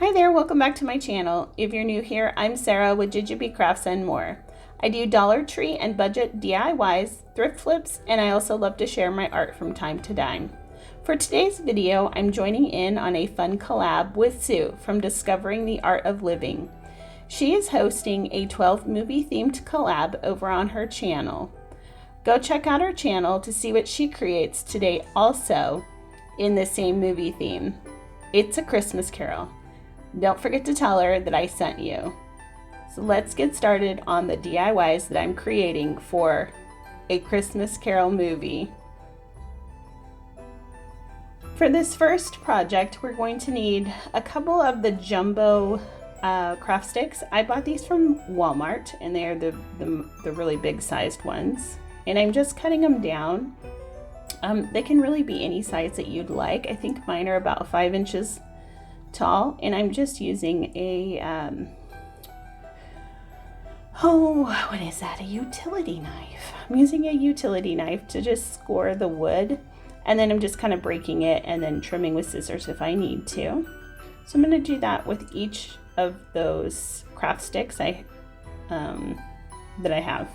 Hi there, welcome back to my channel. If you're new here, I'm Sarah with Jujubee Crafts and More. I do Dollar Tree and budget DIYs, thrift flips, and I also love to share my art from time to time. For today's video, I'm joining in on a fun collab with Sue from Discovering the Art of Living. She is hosting a 12 movie themed collab over on her channel. Go check out her channel to see what she creates today also in the same movie theme. It's a Christmas Carol. Don't forget to tell her that I sent you. So let's get started on the DIYs that I'm creating for a Christmas Carol movie. For this first project, we're going to need a couple of the jumbo craft sticks. I bought these from Walmart and they're the really big sized ones. And I'm just cutting them down. They can really be any size that you'd like. I think mine are about 5 inches tall, and I'm just using a what is that, a utility knife. I'm using a utility knife to just score the wood, and then I'm just kind of breaking it and then trimming with scissors if I need to. So I'm going to do that with each of those craft sticks that I have.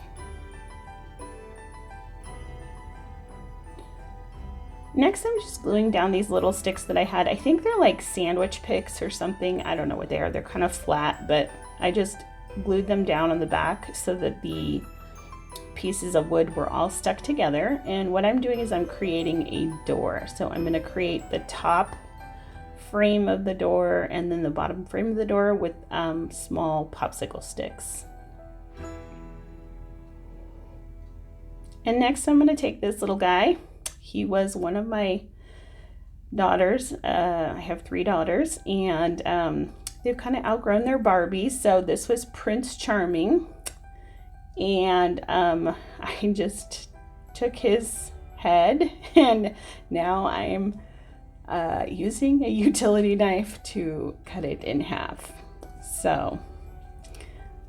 Next, I'm just gluing down these little sticks that I had. I think they're like sandwich picks or something. I don't know what they are. They're kind of flat, but I just glued them down on the back so that the pieces of wood were all stuck together. And what I'm doing is I'm creating a door. So I'm going to create the top frame of the door and then the bottom frame of the door with small popsicle sticks. And next, I'm going to take this little guy. He was one of my daughters. I have 3 daughters, and they've kind of outgrown their Barbies. So this was Prince Charming, and I just took his head, and now I am using a utility knife to cut it in half. So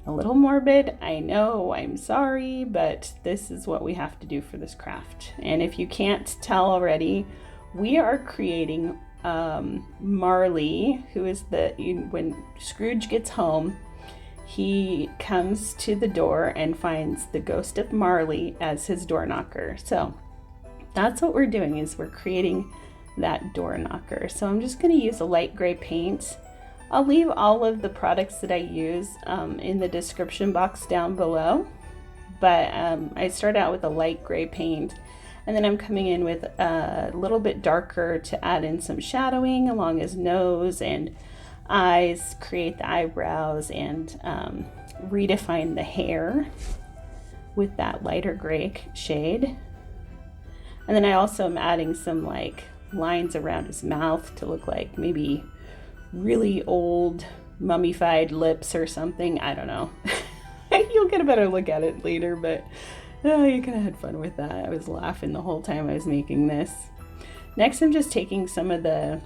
a little morbid, I know, I'm sorry, but this is what we have to do for this craft. And if you can't tell already, we are creating Marley, who is when Scrooge gets home, he comes to the door and finds the ghost of Marley as his door knocker. So that's what we're doing, is we're creating that door knocker. So I'm just going to use a light gray paint. I'll leave all of the products that I use in the description box down below, but I start out with a light gray paint, and then I'm coming in with a little bit darker to add in some shadowing along his nose and eyes, create the eyebrows, and redefine the hair with that lighter gray shade. And then I also am adding some like lines around his mouth to look like maybe really old mummified lips or something. I don't know. You'll get a better look at it later, but you kind of had fun with that. I was laughing the whole time I was making this. Next, I'm just taking some of the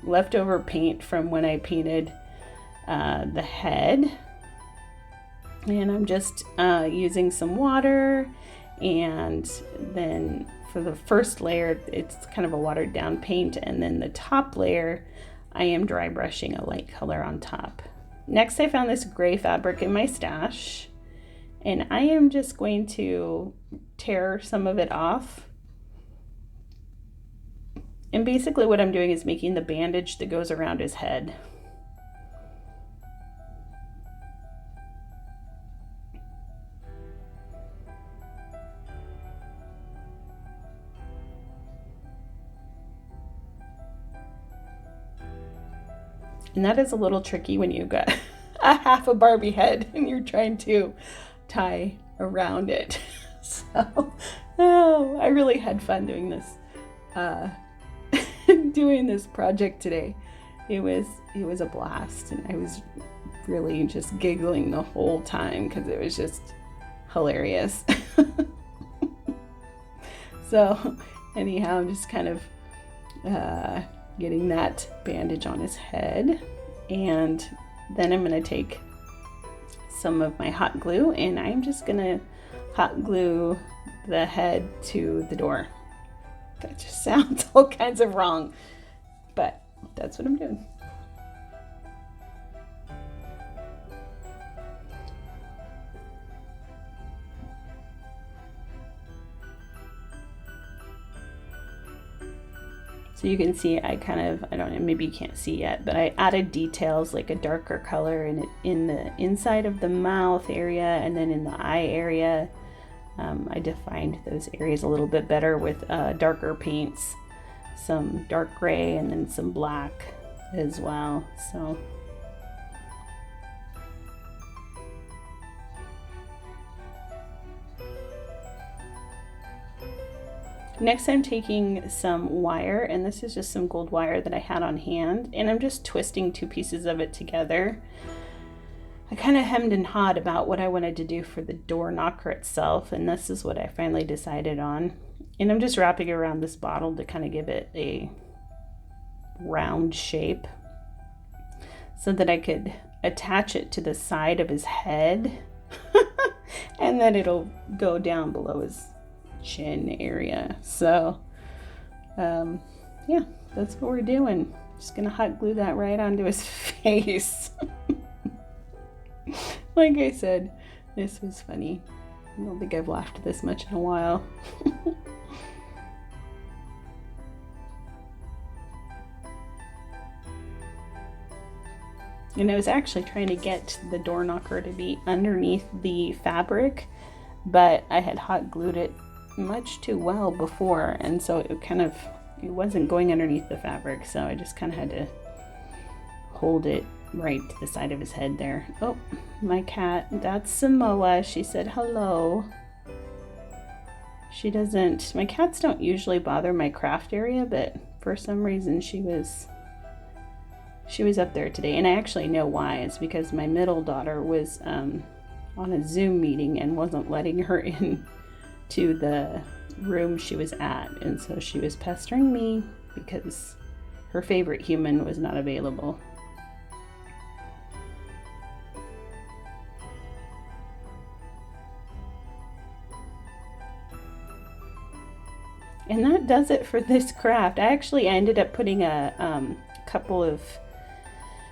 leftover paint from when I painted the head, and I'm just using some water, and then for the first layer it's kind of a watered down paint, and then the top layer I am dry brushing a light color on top. Next, I found this gray fabric in my stash, and I am just going to tear some of it off. And basically what I'm doing is making the bandage that goes around his head. And that is a little tricky when you've got a half a Barbie head and you're trying to tie around it. So, I really had fun doing this, doing this project today. It was a blast, and I was really just giggling the whole time because it was just hilarious. So, anyhow, I'm just kind of getting that bandage on his head, and then I'm going to take some of my hot glue and I'm just going to hot glue the head to the door. That just sounds all kinds of wrong, but that's what I'm doing. So you can see I don't know, maybe you can't see yet, but I added details like a darker color in the inside of the mouth area and then in the eye area. I defined those areas a little bit better with darker paints, some dark gray and then some black as well. So next I'm taking some wire, and this is just some gold wire that I had on hand, and I'm just twisting two pieces of it together. I kind of hemmed and hawed about what I wanted to do for the door knocker itself, and this is what I finally decided on. And I'm just wrapping it around this bottle to kind of give it a round shape so that I could attach it to the side of his head and then it'll go down below his chin area. So yeah, that's what we're doing. Just gonna hot glue that right onto his face. Like I said, this was funny. I don't think I've laughed this much in a while. And I was actually trying to get the door knocker to be underneath the fabric, but I had hot glued it much too well before, and so it wasn't going underneath the fabric, so I just kind of had to hold it right to the side of his head there. Oh, my cat, that's Samoa. She said hello. My cats don't usually bother my craft area, but for some reason she was up there today, and I actually know why. It's because my middle daughter was on a Zoom meeting and wasn't letting her in to the room she was at, and so she was pestering me because her favorite human was not available. And that does it for this craft. I ended up putting a couple of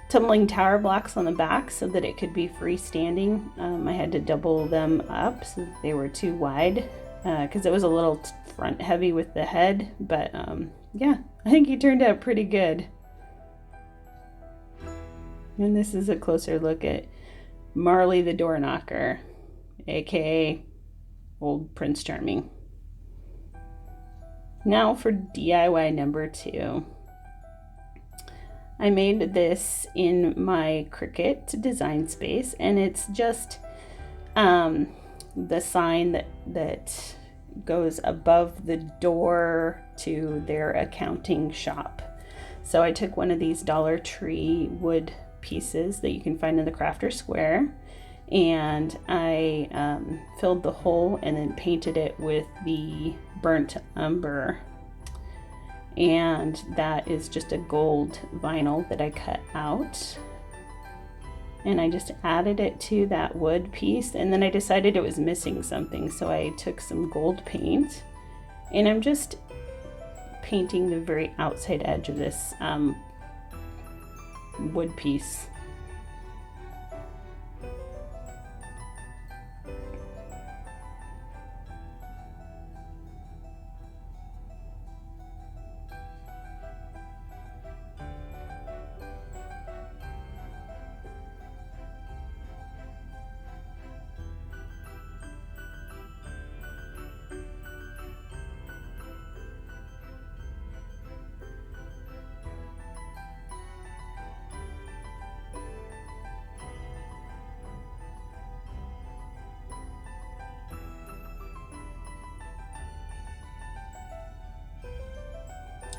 tumbling tower blocks on the back so that it could be freestanding. I had to double them up so that they were too wide because it was a little front heavy with the head. But yeah, I think he turned out pretty good. And this is a closer look at Marley the door knocker, aka old Prince Charming. Now for DIY number 2. I made this in my Cricut design space, and it's just the sign that goes above the door to their accounting shop. So I took one of these Dollar Tree wood pieces that you can find in the Crafter Square, and I filled the hole and then painted it with the burnt umber, and that is just a gold vinyl that I cut out, and I just added it to that wood piece, and then I decided it was missing something, so I took some gold paint and I'm just painting the very outside edge of this wood piece.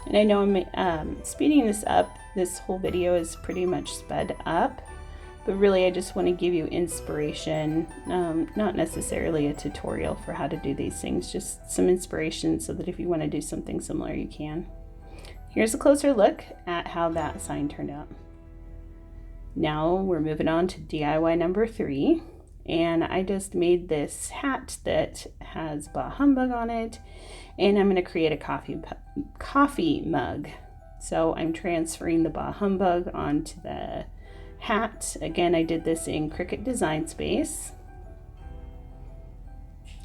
And I know I'm speeding this up. This whole video is pretty much sped up, but really I just want to give you inspiration, not necessarily a tutorial for how to do these things, just some inspiration so that if you want to do something similar, you can. Here's a closer look at how that sign turned out. Now we're moving on to DIY number 3. And I just made this hat that has BAH Humbug on it, and I'm going to create a coffee mug. So I'm transferring the BAH Humbug onto the hat. Again, I did this in Cricut Design Space.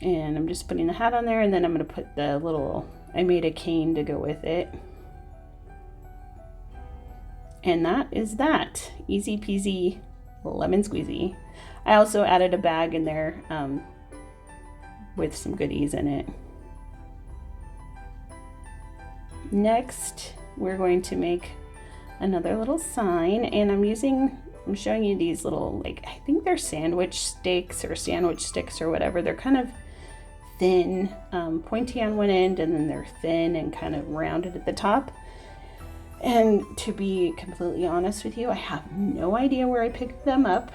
And I'm just putting the hat on there, and then I'm going to put the little, I made a cane to go with it. And that is that. Easy peasy lemon squeezy. I also added a bag in there with some goodies in it. Next, we're going to make another little sign, and I'm showing you these little, like, I think they're sandwich steaks or sandwich sticks or whatever. They're kind of thin, pointy on one end, and then they're thin and kind of rounded at the top. And to be completely honest with you, I have no idea where I picked them up.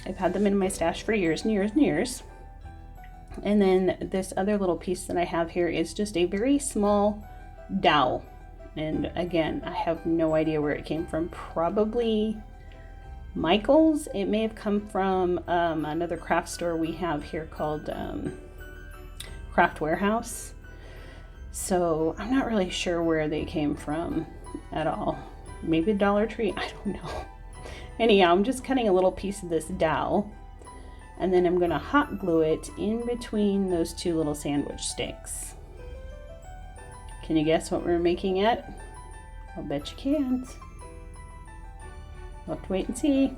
I've had them in my stash for years and years and years. And then this other little piece that I have here is just a very small dowel. And again, I have no idea where it came from. Probably Michael's. It may have come from another craft store we have here called Craft Warehouse. So I'm not really sure where they came from at all. Maybe Dollar Tree, I don't know. Anyhow, I'm just cutting a little piece of this dowel, and then I'm going to hot glue it in between those two little sandwich sticks. Can you guess what we're making yet? I'll bet you can't. We'll have to wait and see.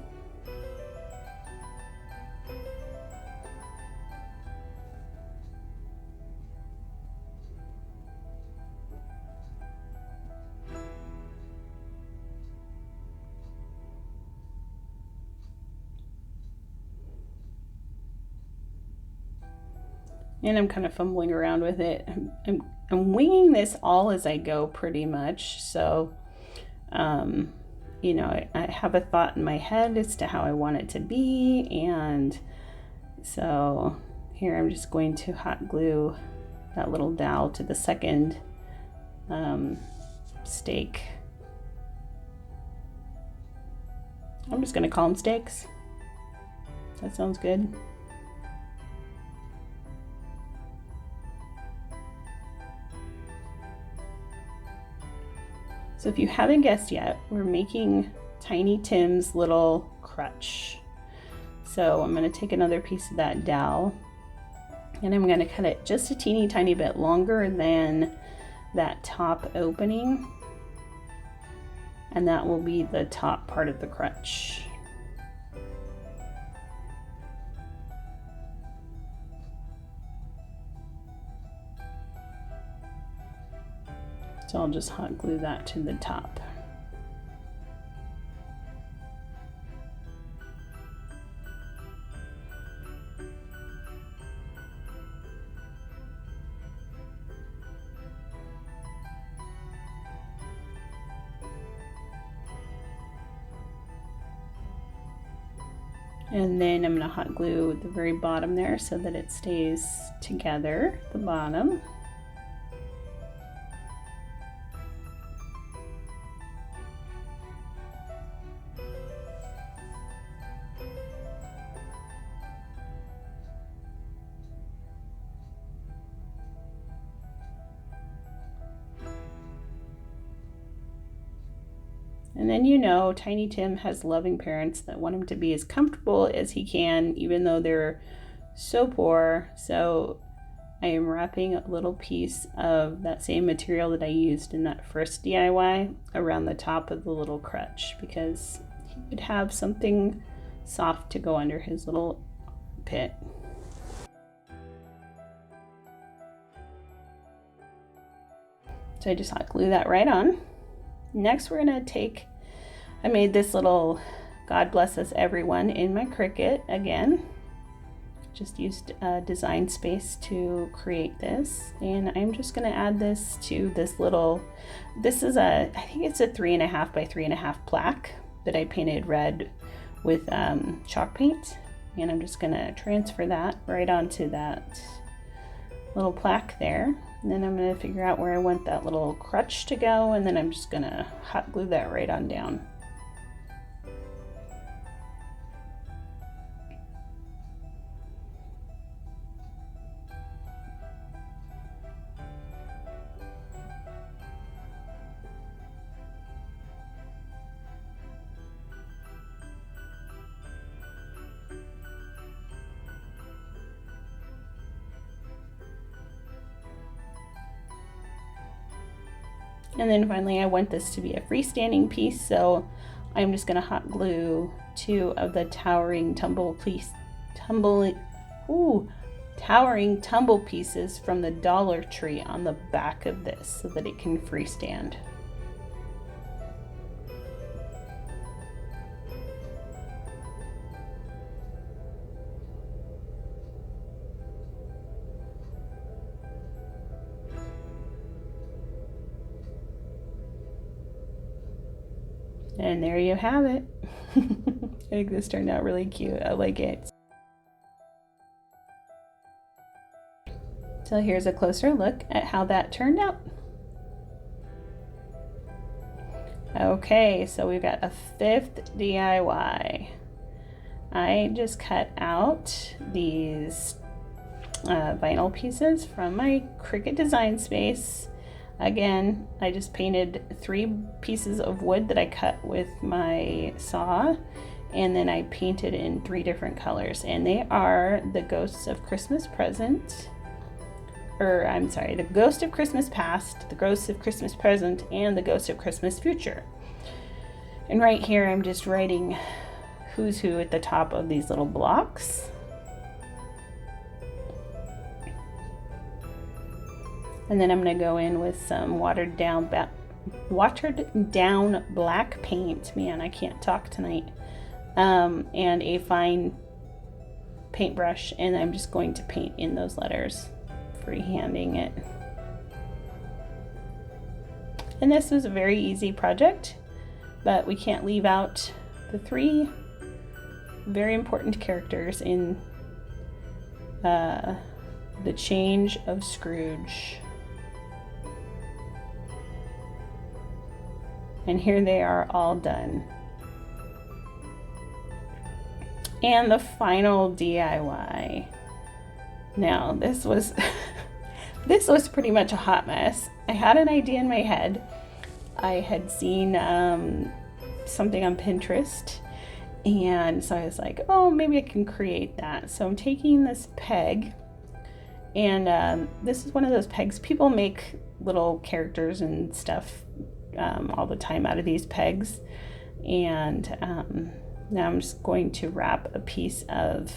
And I'm kind of fumbling around with it. I'm winging this all as I go pretty much. So, you know, I have a thought in my head as to how I want it to be. And so here I'm just going to hot glue that little dowel to the second steak. I'm just going to call them steaks. That sounds good. So if you haven't guessed yet, we're making Tiny Tim's little crutch. So I'm going to take another piece of that dowel, and I'm going to cut it just a teeny tiny bit longer than that top opening, and that will be the top part of the crutch. So I'll just hot glue that to the top. And then I'm going to hot glue the very bottom there so that it stays together, the bottom. And then, you know, Tiny Tim has loving parents that want him to be as comfortable as he can, even though they're so poor. So I am wrapping a little piece of that same material that I used in that first DIY around the top of the little crutch, because he would have something soft to go under his little pit. So I just hot glue that right on. Next, we're going to take, I made this little God Bless Us Everyone in my Cricut again. Just used Design Space to create this. And I'm just going to add this to this little, this is I think it's a 3.5 by 3.5 plaque that I painted red with chalk paint. And I'm just going to transfer that right onto that little plaque there. And then I'm going to figure out where I want that little crutch to go, and then I'm just going to hot glue that right on down. And then finally I want this to be a freestanding piece, so I'm just going to hot glue 2 of the towering tumble pieces from the Dollar Tree on the back of this so that it can freestand. And there you have it. I think this turned out really cute. I like it. So here's a closer look at how that turned out. Okay, so we've got a 5th DIY. I just cut out these vinyl pieces from my Cricut design space. Again, I just painted 3 pieces of wood that I cut with my saw, and then I painted in 3 different colors, and they are the Ghosts of Christmas Present, the Ghost of Christmas Past, the Ghost of Christmas Present, and the Ghost of Christmas Future. And right here I'm just writing who's who at the top of these little blocks. And then I'm going to go in with some watered down black paint. Man, I can't talk tonight. And a fine paintbrush, and I'm just going to paint in those letters, freehanding it. And this was a very easy project, but we can't leave out the 3 very important characters in The Change of Scrooge. And here they are all done. And the final DIY. Now this was this was pretty much a hot mess. I had an idea in my head. I had seen something on Pinterest, and so I was like, oh, maybe I can create that. So I'm taking this peg, and this is one of those pegs. People make little characters and stuff all the time out of these pegs, and now I'm just going to wrap a piece of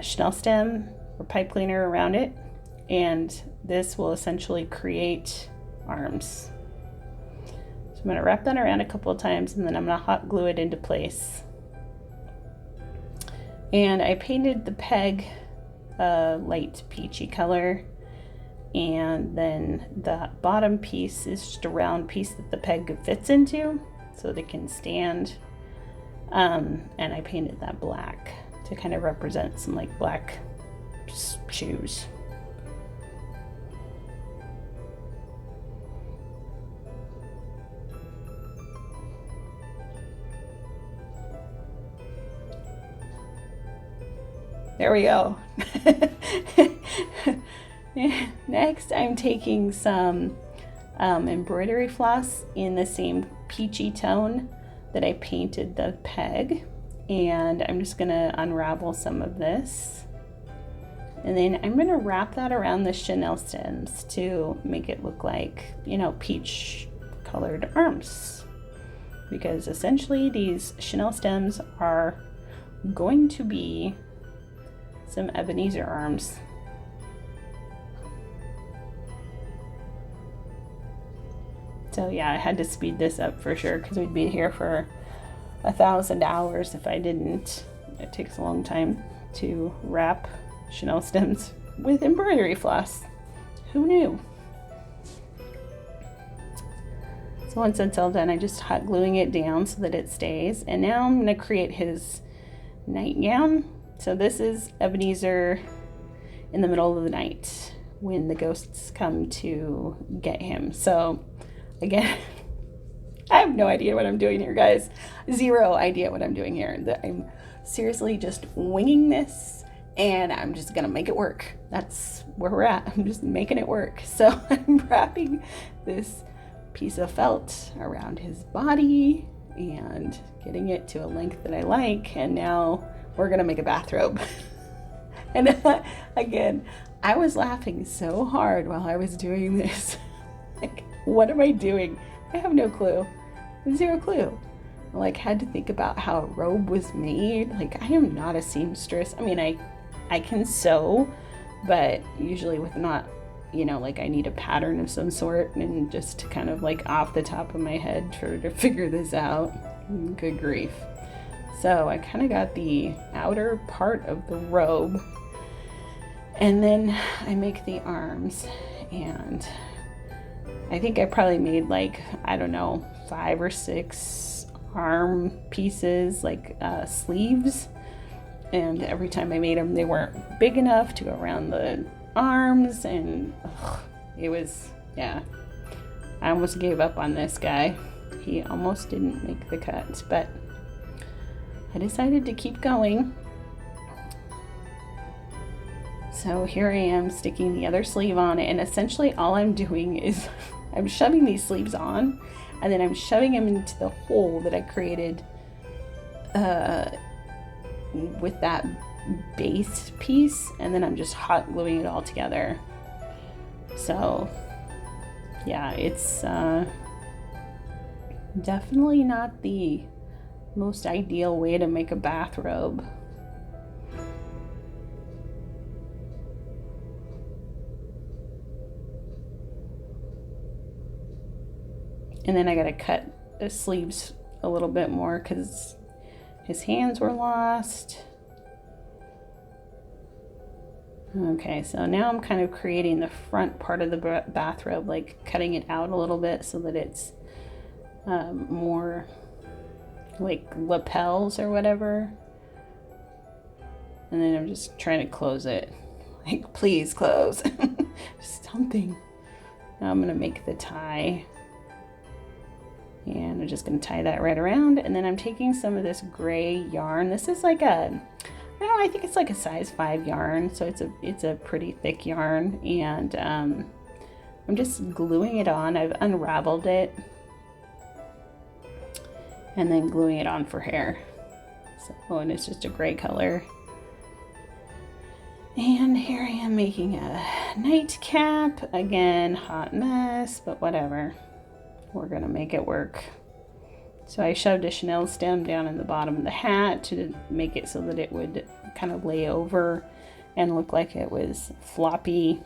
Chanel stem or pipe cleaner around it, and this will essentially create arms. So I'm going to wrap that around a couple of times, and then I'm going to hot glue it into place. And I painted the peg a light peachy color, and then the bottom piece is just a round piece that the peg fits into so that it can stand. And I painted that black to kind of represent some like black shoes. There we go. Next, I'm taking some embroidery floss in the same peachy tone that I painted the peg, and I'm just gonna unravel some of this, and then I'm gonna wrap that around the Chanel stems to make it look like, you know, peach colored arms, because essentially these Chanel stems are going to be some Ebenezer arms. So yeah, I had to speed this up for sure because we'd be here for 1,000 hours if I didn't. It takes a long time to wrap Chanel stems with embroidery floss. Who knew? So once it's all done, I just hot gluing it down so that it stays. And now I'm gonna create his nightgown. So this is Ebenezer in the middle of the night when the ghosts come to get him. So again, I have no idea what I'm doing here, guys. Zero idea what I'm doing here. I'm seriously just winging this, and I'm just gonna make it work. That's where we're at. I'm just making it work. So I'm wrapping this piece of felt around his body and getting it to a length that I like, and now we're gonna make a bathrobe. And again, I was laughing so hard while I was doing this. Like, what am I doing? I have no clue. Zero clue. I like had to think about how a robe was made. Like, I am not a seamstress. I mean, I can sew, but usually with not, you know, like I need a pattern of some sort, and just kind of like off the top of my head try to figure this out. Good grief. So I kind of got the outer part of the robe, and then I make the arms, and I think I probably made like, I don't know, 5 or 6 arm pieces, like sleeves. And every time I made them, they weren't big enough to go around the arms, and it was, yeah. I almost gave up on this guy. He almost didn't make the cut, but I decided to keep going. So here I am sticking the other sleeve on it, and essentially all I'm doing is I'm shoving these sleeves on, and then I'm shoving them into the hole that I created with that base piece, and then I'm just hot gluing it all together. So yeah, it's definitely not the most ideal way to make a bathrobe. And then I gotta cut the sleeves a little bit more because his hands were lost. Okay, so now I'm kind of creating the front part of the bathrobe, like cutting it out a little bit so that it's more like lapels or whatever. And then I'm just trying to close it. Like, please close. Something. Now I'm gonna make the tie. And I'm just going to tie that right around. And then I'm taking some of this gray yarn. This is like a, I don't know, I think it's like a size 5 yarn. So it's a pretty thick yarn. And I'm just gluing it on. I've unraveled it. And then gluing it on for hair. So, and it's just a gray color. And here I am making a nightcap. Again, hot mess, but whatever. We're gonna make it work. So I shoved a chenille stem down in the bottom of the hat to make it so that it would kind of lay over and look like it was floppy,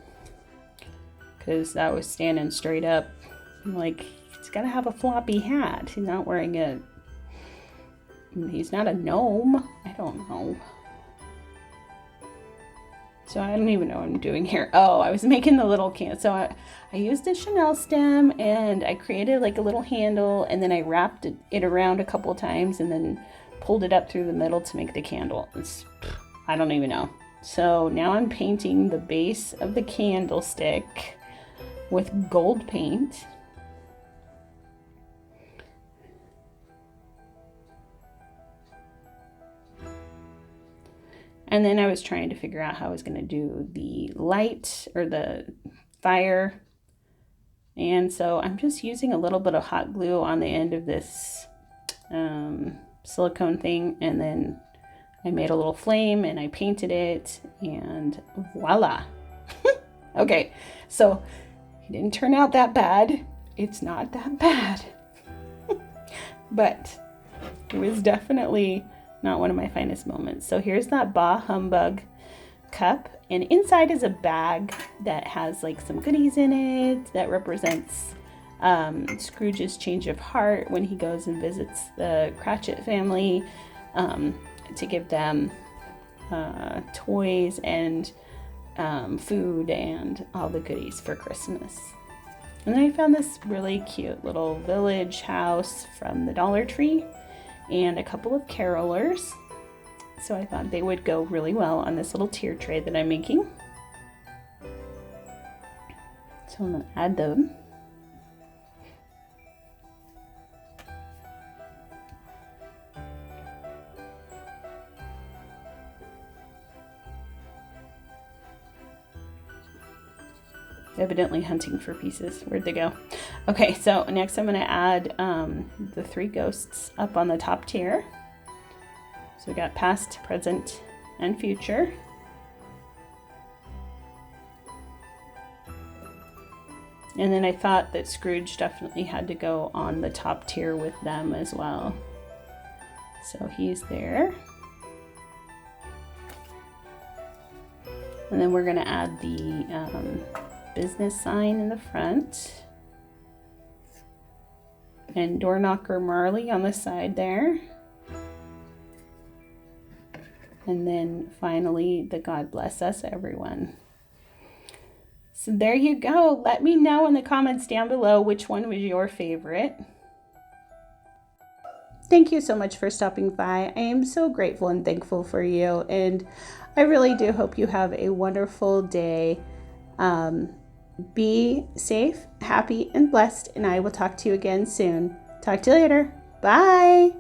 because that was standing straight up. I'm like, he's gotta have a floppy hat. He's not wearing a, he's not a gnome. I don't know. So I don't even know what I'm doing here. Oh, I was making the little can. So I used a chenille stem, and I created like a little handle, and then I wrapped it around a couple of times, and then pulled it up through the middle to make the candle. I don't even know. So now I'm painting the base of the candlestick with gold paint. And then I was trying to figure out how I was going to do the light or the fire. And so I'm just using a little bit of hot glue on the end of this silicone thing. And then I made a little flame and I painted it, and voila. Okay, so it didn't turn out that bad. It's not that bad. But it was definitely not one of my finest moments. So here's that BAH Humbug cup, and inside is a bag that has like some goodies in it that represents Scrooge's change of heart when he goes and visits the Cratchit family, to give them toys and food and all the goodies for Christmas. And then I found this really cute little village house from the Dollar Tree and a couple of carolers. So I thought they would go really well on this little tier tray that I'm making. So I'm going to add them. Evidently hunting for pieces. Where'd they go? Okay, so next I'm going to add the 3 ghosts up on the top tier. So we got past, present, and future. And then I thought that Scrooge definitely had to go on the top tier with them as well. So he's there. And then we're going to add the business sign in the front. And door knocker Marley on the side there. And then finally the God bless us everyone. So there you go. Let me know in the comments down below which one was your favorite. Thank you so much for stopping by. I am so grateful and thankful for you. And I really do hope you have a wonderful day. Be safe, happy, and blessed. And I will talk to you again soon. Talk to you later. Bye.